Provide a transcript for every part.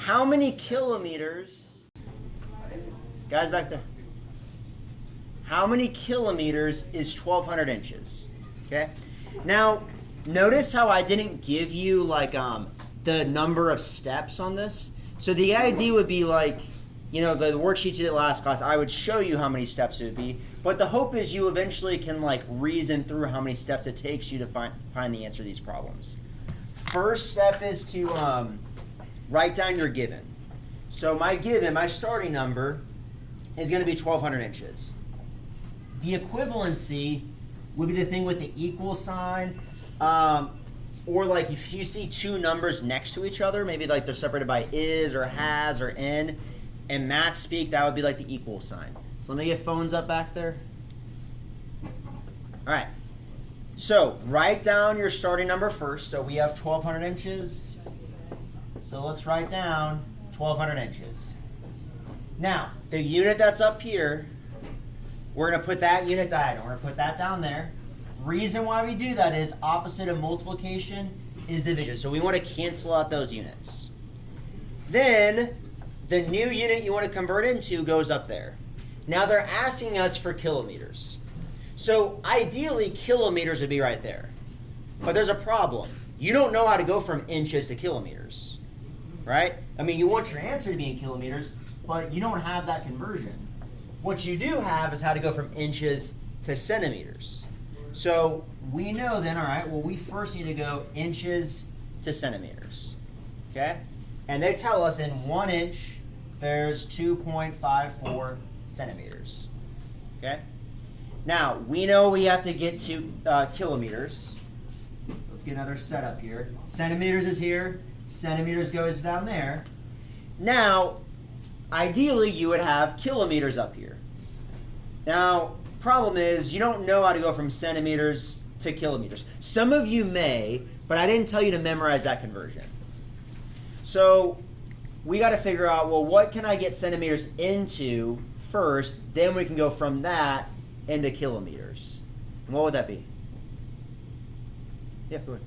how many kilometers, guys back there, how many kilometers is 1,200 inches? Okay. Now, notice how I didn't give you like the number of steps on this. So the idea would be like, you know, the worksheets you did last class, I would show you how many steps it would be, but the hope is you eventually can like reason through how many steps it takes you to find the answer to these problems. First step is to write down your given. So my given, my starting number, is going to be 1,200 inches. The equivalency would be the thing with the equal sign, or like if you see two numbers next to each other, maybe like they're separated by is or has or in. In math speak, that would be like the equal sign. So let me get phones up back there. All right. So write down your starting number first. So we have 1,200 inches. So let's write down 1,200 inches. Now, the unit that's up here, we're going to put that unit diagonal. We're going to put that down there. Reason why we do that is opposite of multiplication is division. So we want to cancel out those units. Then the new unit you want to convert into goes up there. Now they're asking us for kilometers. So ideally, kilometers would be right there. But there's a problem. You don't know how to go from inches to kilometers, right? I mean, you want your answer to be in kilometers, but you don't have that conversion. What you do have is how to go from inches to centimeters. So we know then, all right, well, we first need to go inches to centimeters, okay? And they tell us in 1 inch, there's 2.54 centimeters, okay? Now, we know we have to get to kilometers. So let's get another setup here. Centimeters is here. Centimeters goes down there. Now, ideally, you would have kilometers up here. Now, problem is you don't know how to go from centimeters to kilometers. Some of you may, but I didn't tell you to memorize that conversion. So we got to figure out, well, what can I get centimeters into first? Then we can go from that into kilometers. And what would that be? Yeah, go ahead.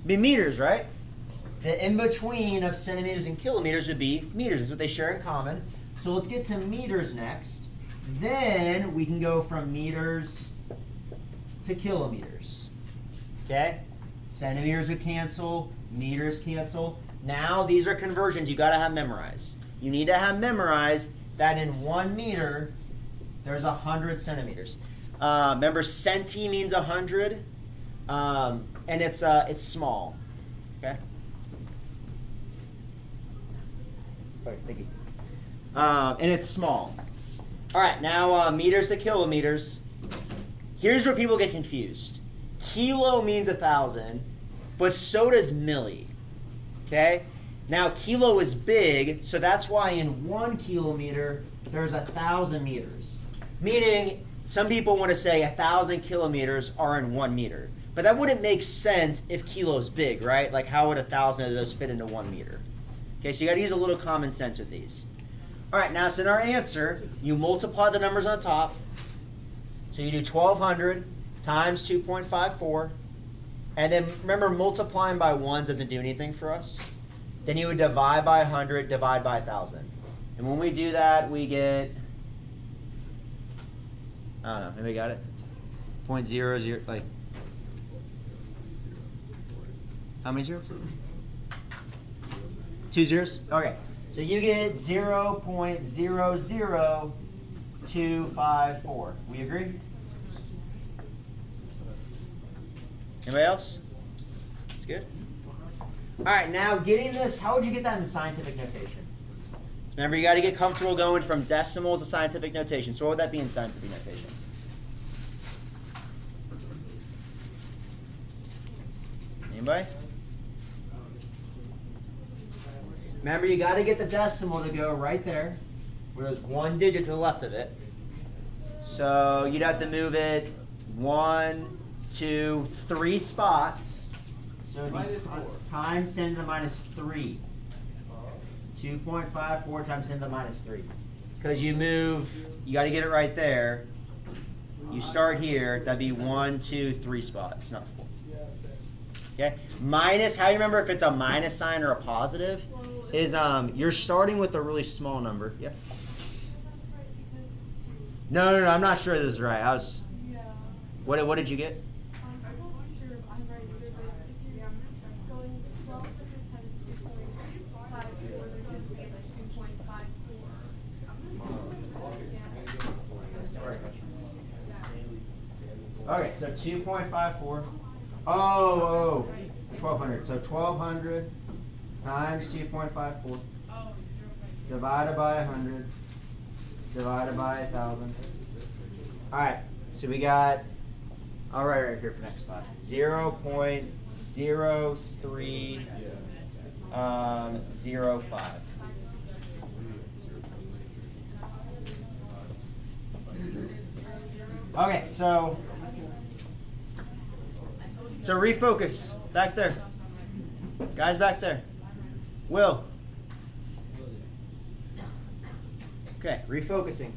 Be meters, right? The in-between of centimeters and kilometers would be meters. That's what they share in common. So let's get to meters next. Then we can go from meters to kilometers. Okay? Centimeters would cancel, meters cancel. Now these are conversions you got to have memorized. You need to have memorized that in 1 meter, there's 100 centimeters. Remember, centi means 100, and it's small. Okay? All right, thank you. And it's small. All right, now meters to kilometers. Here's where people get confused. Kilo means 1,000, but so does milli. Okay? Now, kilo is big, so that's why in 1 kilometer, there's 1,000 meters. Meaning, some people want to say 1,000 kilometers are in 1 meter. But that wouldn't make sense if kilo is big, right? Like, how would 1,000 of those fit into 1 meter? Okay, so you got to use a little common sense with these. All right, now, so in our answer, you multiply the numbers on the top. So you do 1,200 times 2.54. And then, remember, multiplying by 1s doesn't do anything for us. Then you would divide by 100, divide by 1,000. And when we do that, we get, I don't know, maybe got it? 0.00, like, how many zeros? 2 zeros? Okay. So you get 0.00254. We agree? Anybody else? That's good. All right, now getting this, how would you get that in scientific notation? Remember, you got to get comfortable going from decimals to scientific notation. So what would that be in scientific notation? Anybody? Remember, you got to get the decimal to go right there, where there's 1 digit to the left of it. So you'd have to move it 1, 2, 3 spots. So it'd be times 10 to the minus 3. 2.54 times 10 to the minus 3. Because you move, you got to get it right there. You start here, that'd be 1, 2, 3 spots, not 4. Okay? Minus, how do you remember if it's a minus sign or a positive? Is you're starting with a really small number. Yeah. No, I'm not sure this is right. I was. What did you get? I'm not sure if I'm right either, but if you're going 12 times 2.54, then just get like 2.54. Okay, so 2.54. Oh, 1,200. So 1,200 times 2.54 divided by 100 divided by 1,000. All right, so we got. I'll write right here for next class. 0.0305. Okay, so refocus back there, guys back there. Will. Okay, refocusing.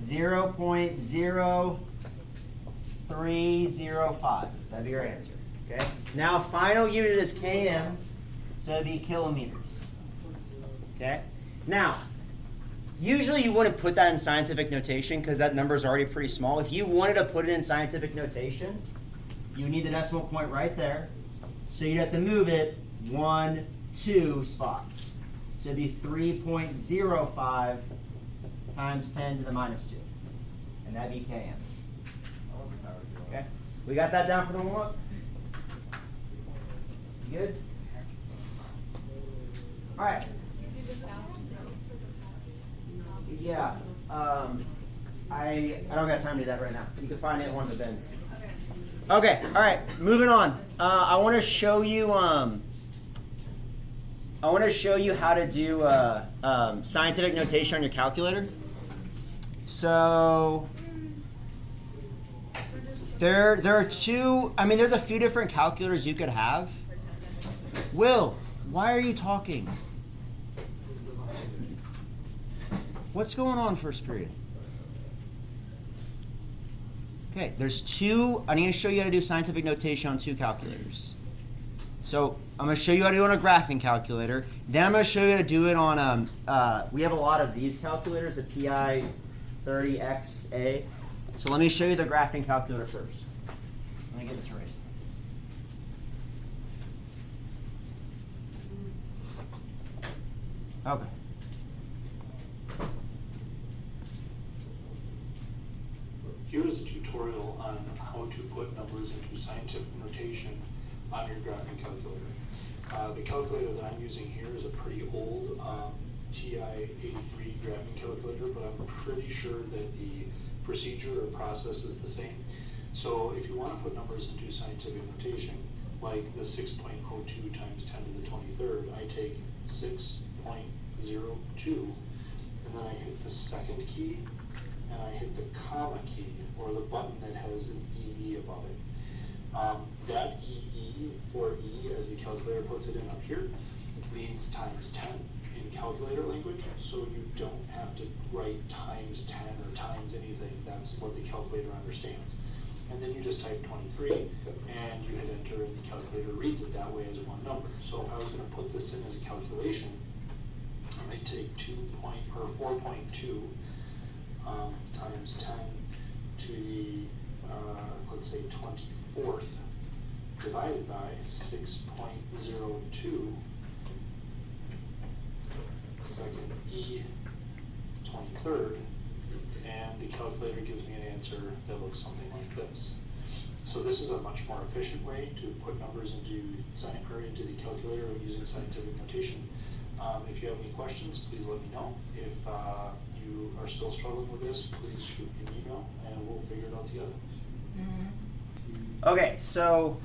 0.0305. That'd be your answer. Okay. Now final unit is km, so it'd be kilometers. Okay. Now, usually you wouldn't put that in scientific notation because that number is already pretty small. If you wanted to put it in scientific notation, you need the decimal point right there. So you'd have to move it 1, 2 spots. So it'd be 3.05 times 10 to the minus 2. And that'd be km. Okay? We got that down for the warm-up? You good? All right. Yeah. I don't got time to do that right now. You can find it in one of the bins. Okay. All right. Moving on. I want to show you. I want to show you how to do scientific notation on your calculator. So there are two. I mean, there's a few different calculators you could have. Will, why are you talking? What's going on first period? Okay, there's two. I need to show you how to do scientific notation on two calculators. So I'm going to show you how to do it on a graphing calculator. Then I'm going to show you how to do it on, we have a lot of these calculators, the TI-30XA. So let me show you the graphing calculator first. Let me get this erased. Okay. Here is a tutorial on how to put numbers into scientific notation on your graphing calculator. The calculator that I'm using here is a pretty old TI-83 graphing calculator, but I'm pretty sure that the procedure or process is the same. So if you want to put numbers into scientific notation, like the 6.02 times 10 to the 23rd, I take 6.02, and then I hit the second key, and I hit the comma key, or the button that has an EE above it. That EE, or E as the calculator puts it in up here, means times 10 in calculator language, so you don't have to write times 10 or times anything. That's what the calculator understands. And then you just type 23, and you hit enter, and the calculator reads it that way as one number. So if I was going to put this in as a calculation, I might take 4.2 times 10 to the, let's say, 24th, divided by 6.02, second E 23rd, and the calculator gives me an answer that looks something like this. So this is a much more efficient way to put numbers into the calculator using scientific notation. If you have any questions, please let me know. If you are still struggling with this, please shoot me an email and we'll figure it out together. Okay, so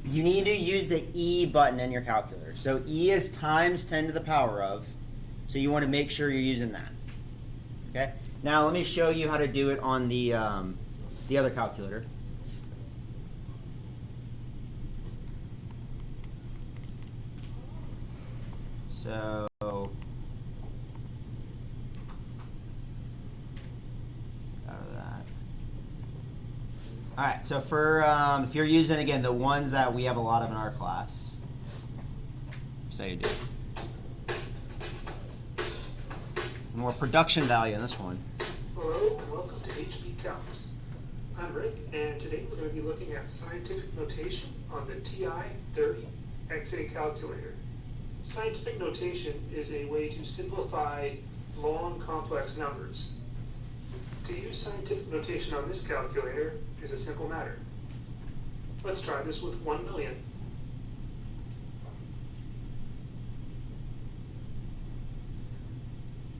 you need to use the E button in your calculator. So E is times 10 to the power of, so you want to make sure you're using that. Okay. Now let me show you how to do it on the other calculator. So out of that. All right, so for if you're using again the ones that we have a lot of in our class, say you do more production value in this one. Hello and welcome to HB Calcs. I'm Rick, and today we're going to be looking at scientific notation on the TI-30 XA calculator. Scientific notation is a way to simplify long, complex numbers. To use scientific notation on this calculator is a simple matter. Let's try this with 1 million.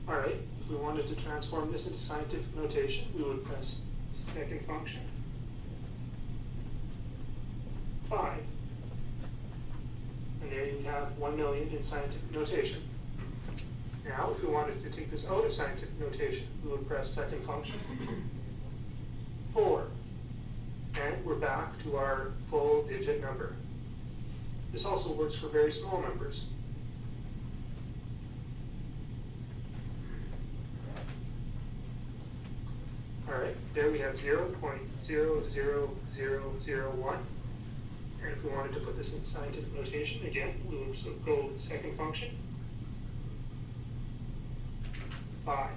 Alright, if we wanted to transform this into scientific notation, we would press second function, 5. And there you have 1 million in scientific notation. Now, if we wanted to take this out of scientific notation, we would press second function, 4. And we're back to our full digit number. This also works for very small numbers. Alright, there we have 0.00001. And if we wanted to put this in scientific notation, again, we would go second function, 5.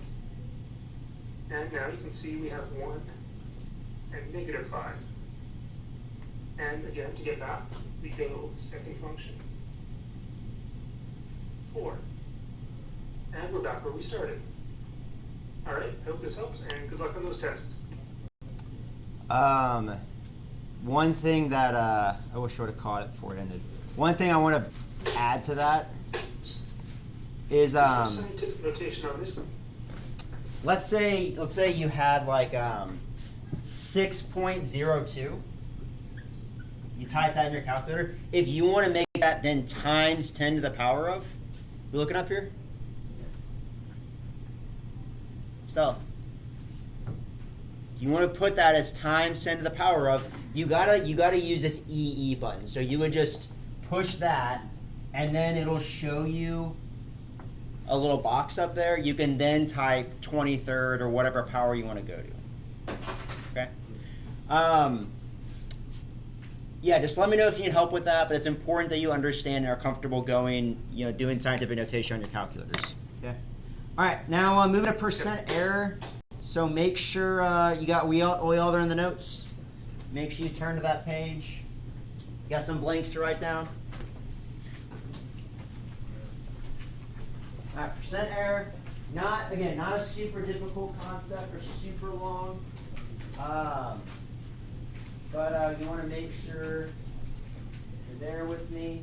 And now you can see we have 1 and negative 5. And again, to get back, we go second function, 4. And we're back where we started. Alright, I hope this helps, and good luck on those tests. One thing that I wish I would have caught it before it ended. One thing I want to add to that is Scientific notation on this one. let's say you had like 6.02. You type that in your calculator. If you want to make that then times 10 to the power of, you looking up here? So you want to put that as times 10 to the power of, you gotta use this EE button. So you would just push that, and then it'll show you a little box up there. You can then type 23rd or whatever power you want to go to. Okay. Yeah, just let me know if you need help with that. But it's important that you understand and are comfortable doing scientific notation on your calculators. Okay. All right, now moving to percent error. So make sure we all there in the notes. Make sure you turn to that page. You got some blanks to write down. All right, percent error. Not a super difficult concept or super long. But you want to make sure you're there with me.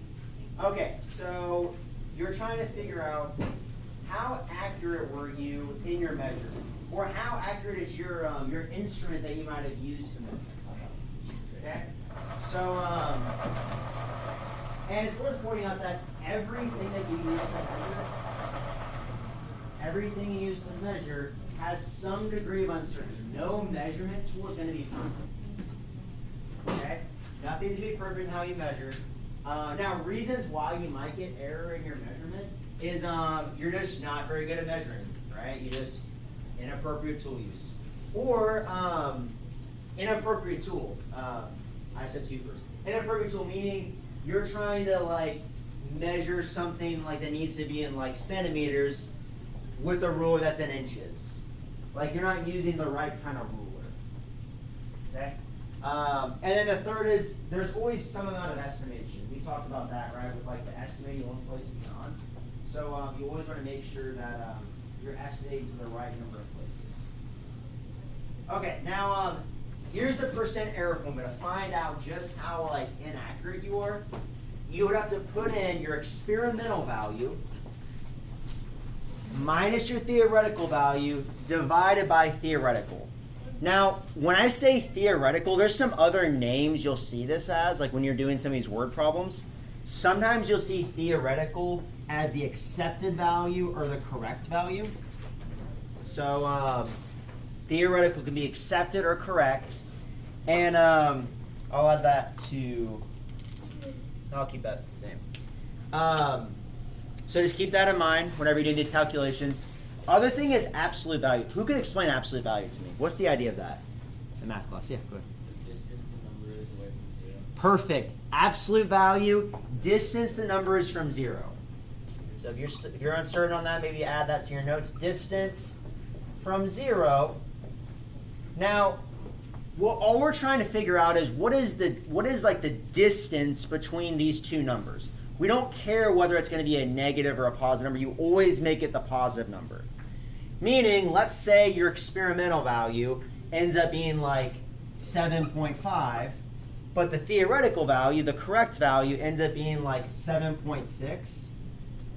Okay, so you're trying to figure out how accurate were you in your measurement, or how accurate is your instrument that you might have used to measure. Okay, so and it's worth pointing out that everything you use to measure has some degree of uncertainty. No measurement tool is going to be perfect. Okay, nothing's going to be perfect in how you measure. Now, reasons why you might get error in your measurement is you're just not very good at measuring, right? You just inappropriate tool use, or inappropriate tool. I said two first. Inappropriate tool meaning you're trying to measure something that needs to be in centimeters with a ruler that's in inches. You're not using the right kind of ruler. Okay. And then the third is there's always some amount of estimation. We talked about that, right? With the estimating one place beyond. So you always want to make sure that you're estimating to the right number of places. Okay, now here's the percent error formula. To find out just how inaccurate you are, you would have to put in your experimental value minus your theoretical value divided by theoretical. Now, when I say theoretical, there's some other names you'll see this as, when you're doing some of these word problems. Sometimes you'll see theoretical as the accepted value or the correct value. So theoretical can be accepted or correct. And I'll add that to, I'll keep that the same. So just keep that in mind whenever you do these calculations. Other thing is absolute value. Who can explain absolute value to me? What's the idea of that in math class? Yeah, go ahead. The distance Perfect. Absolute value, distance, the number is from 0. So if you're uncertain on that, maybe add that to your notes. Distance from 0. Now, all we're trying to figure out is what is like the distance between these two numbers. We don't care whether it's going to be a negative or a positive number. You always make it the positive number. Meaning, let's say your experimental value ends up being like 7.5, but the theoretical value, the correct value, ends up being like 7.6.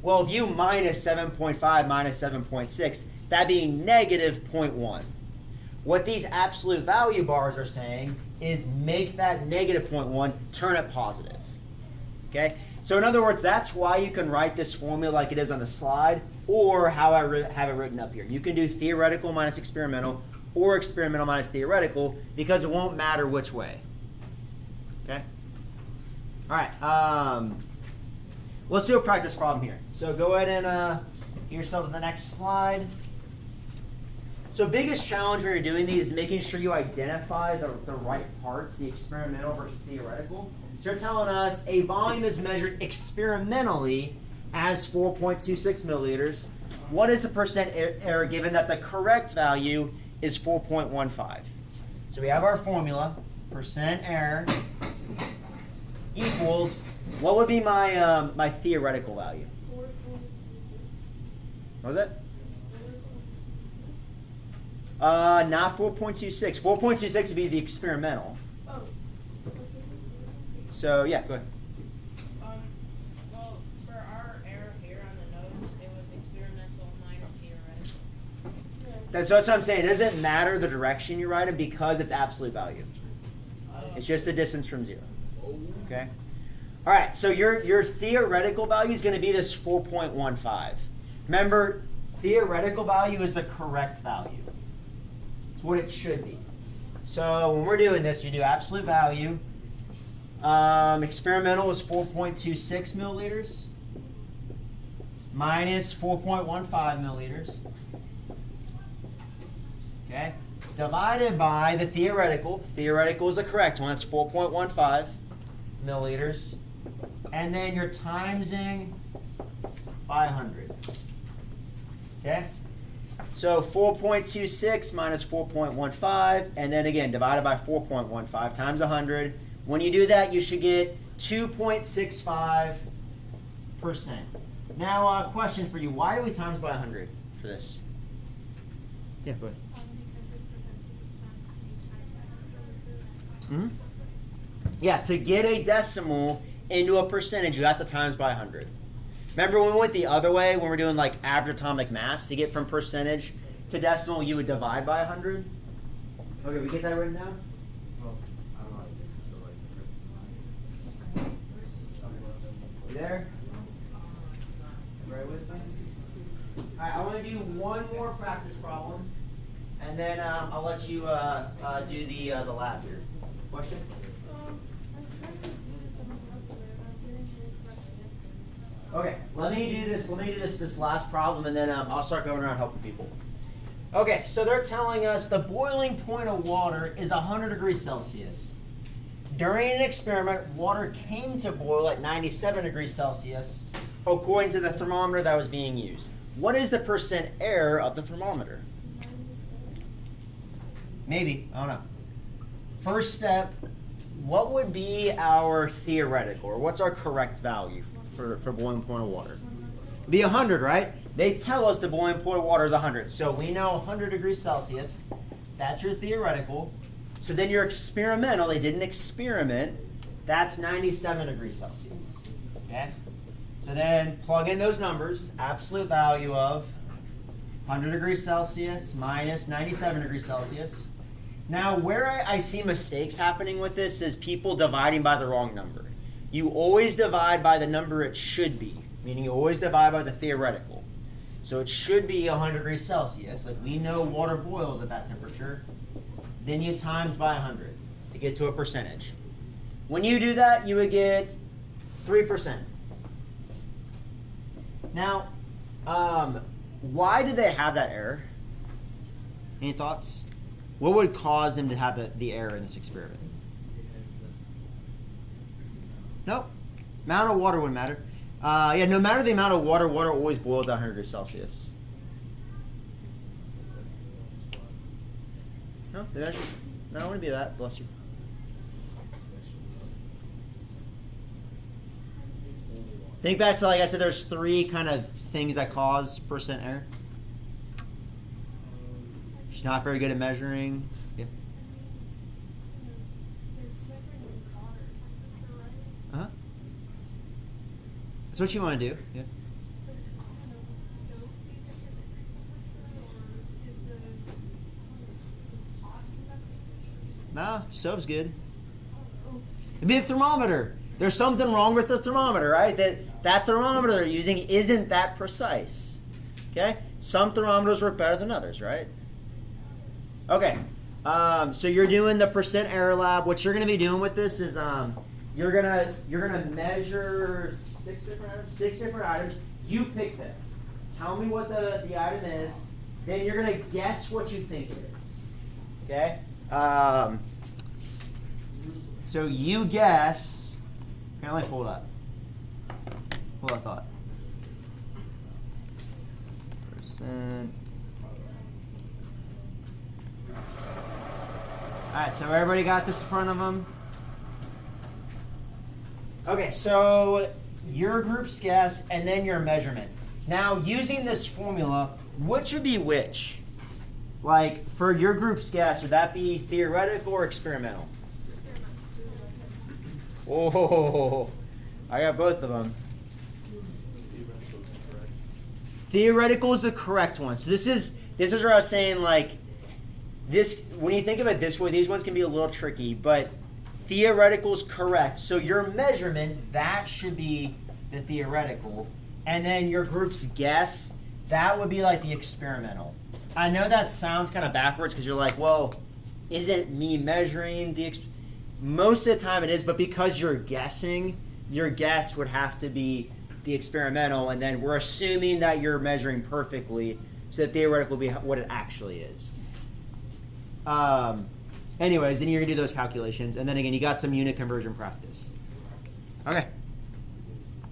Well, if you minus 7.5 minus 7.6, that being negative 0.1. What these absolute value bars are saying is make that negative 0.1, turn it positive. Okay? So in other words, that's why you can write this formula like it is on the slide, or how I have it written up here. You can do theoretical minus experimental, or experimental minus theoretical, because it won't matter which way. Okay? All right. Let's do a practice problem here. So go ahead and get yourself to the next slide. So biggest challenge when you're doing these is making sure you identify the right parts, the experimental versus theoretical. So they're telling us a volume is measured experimentally as 4.26 milliliters. What is the percent error given that the correct value is 4.15? So we have our formula, percent error equals, what would be my my theoretical value? What was it? Not 4.26. 4.26 would be the experimental. Oh. So yeah, go ahead. Well, for our error here on the notes, it was experimental minus theoretical. That's what I'm saying. It doesn't matter the direction you write it because it's absolute value. It's just the distance from 0. Okay? All right, so your theoretical value is going to be this 4.15. Remember, theoretical value is the correct value. It's what it should be. So when we're doing this, you do absolute value. Experimental is 4.26 milliliters minus 4.15 milliliters. Okay? Divided by the theoretical. Theoretical is the correct one. That's 4.15 milliliters. And then you're timesing by 100. Okay? So 4.26 minus 4.15, and then again divided by 4.15 times 100. When you do that, you should get 2.65%. Now, question for you. Why do we times by 100 for this? Yeah, go ahead. Mm-hmm. Yeah, to get a decimal into a percentage, you have to times by 100. Remember when we went the other way, when we're doing like average atomic mass, to get from percentage to decimal, you would divide by 100? Okay, we get that written down? You there? Right with me? All right, I want to do one more practice problem, and then I'll let you do the lab here. Question? Okay, let me do this last problem, and then I'll start going around helping people. Okay, so they're telling us the boiling point of water is 100 degrees Celsius. During an experiment, water came to boil at 97 degrees Celsius according to the thermometer that was being used. What is the percent error of the thermometer? Maybe, I don't know. First step, what would be our theoretical, or what's our correct value for boiling point of water? It'd be 100, right? They tell us the boiling point of water is 100. So we know 100 degrees Celsius. That's your theoretical. So then your experimental, they didn't experiment. That's 97 degrees Celsius. Okay? So then plug in those numbers. Absolute value of 100 degrees Celsius minus 97 degrees Celsius. Now, where I see mistakes happening with this is people dividing by the wrong number. You always divide by the number it should be, meaning you always divide by the theoretical. So it should be 100 degrees Celsius. Like we know water boils at that temperature. Then you times by 100 to get to a percentage. When you do that, you would get 3%. Now, why did they have that error? Any thoughts? What would cause them to have the error in this experiment? Nope. Amount of water wouldn't matter. Yeah, no matter the amount of water, water always boils at 100 degrees Celsius. No, they measure. No, it wouldn't be that. Bless you. Think back to, like I said, there's 3 kind of things that cause percent error. She's not very good at measuring. Yeah. There's measuring in water temperature, right? Uh huh. That's what you want to do. Yeah. So it's kind of stove be different degree temperature, or is the pot temperature? Nah, stove's good. Oh, It'd be a thermometer. There's something wrong with the thermometer, right? That thermometer they're using isn't that precise. Okay? Some thermometers work better than others, right? Okay. So you're doing the percent error lab. What you're going to be doing with this is you're gonna measure 6 different items. You pick them. Tell me what the item is. Then you're gonna guess what you think it is. Okay? So you guess. Can I like hold up? Hold that thought. Percent. Alright, so everybody got this in front of them? Okay, so your group's guess and then your measurement. Now, using this formula, which would be which? Like, for your group's guess, would that be theoretical or experimental? Oh, I got both of them. Theoretical is the correct one. So this is where I was saying, like, this, when you think of it this way, these ones can be a little tricky, but theoretical is correct. So your measurement, that should be the theoretical. And then your group's guess, that would be like the experimental. I know that sounds kind of backwards because you're like, well, isn't me measuring the most of the time it is, but because you're guessing, your guess would have to be the experimental, and then we're assuming that you're measuring perfectly, so the theoretical will be what it actually is. Anyways, then you're going to do those calculations, and then again, you got some unit conversion practice. Okay.